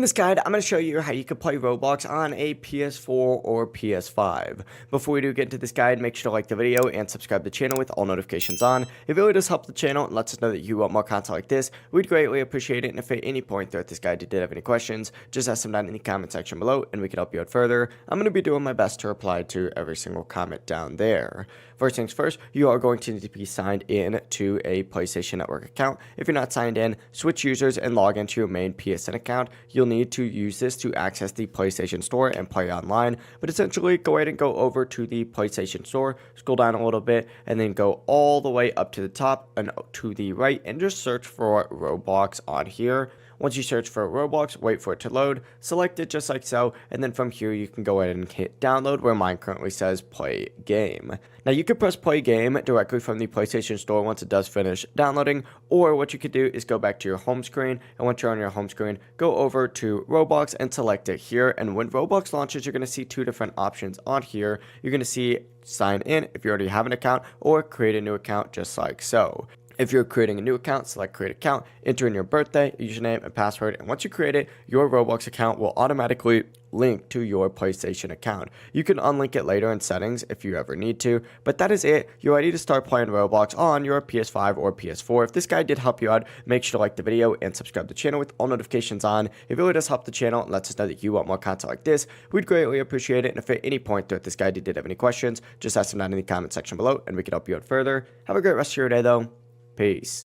this guide, I'm going to show you how you can play Roblox on a PS4 or PS5. Before we do get into this guide, make sure to like the video and subscribe to the channel with all notifications on. It really does help the channel and lets us know that you want more content like this. We'd greatly appreciate it, and if at any point throughout this guide you did have any questions, just ask them down in the comment section below and we can help you out further. I'm going to be doing my best to reply to every single comment down there. First things first, you are going to need to be signed in to a PlayStation Network account. If you're not signed in, switch users and log into your main PSN account. You'll need to use this to access the PlayStation Store and play online, but essentially go ahead and go over to the PlayStation Store, scroll down a little bit, and then go all the way up to the top and to the right and just search for Roblox on here. Once you search for Roblox, wait for it to load, select it just like so, and then from here you can go ahead and hit download where mine currently says play game. Now you can press play game directly from the PlayStation Store once it does finish downloading, or what you could do is go back to your home screen, and once you're on your home screen, go over to Roblox and select it here. And when Roblox launches, you're going to see two different options on here. You're going to see sign in if you already have an account, or create a new account just like so. If you're creating a new account, select create account, enter in your birthday, username, and password, and once you create it, your Roblox account will automatically link to your PlayStation account. You can unlink it later in settings if you ever need to, but that is it. You're ready to start playing Roblox on your PS5 or PS4. If this guide did help you out, make sure to like the video and subscribe to the channel with all notifications on. It really does help the channel and lets us know that you want more content like this. We'd greatly appreciate it, and if at any point throughout this guide you did have any questions, just ask them down in the comment section below and we can help you out further. Have a great rest of your day though. Peace.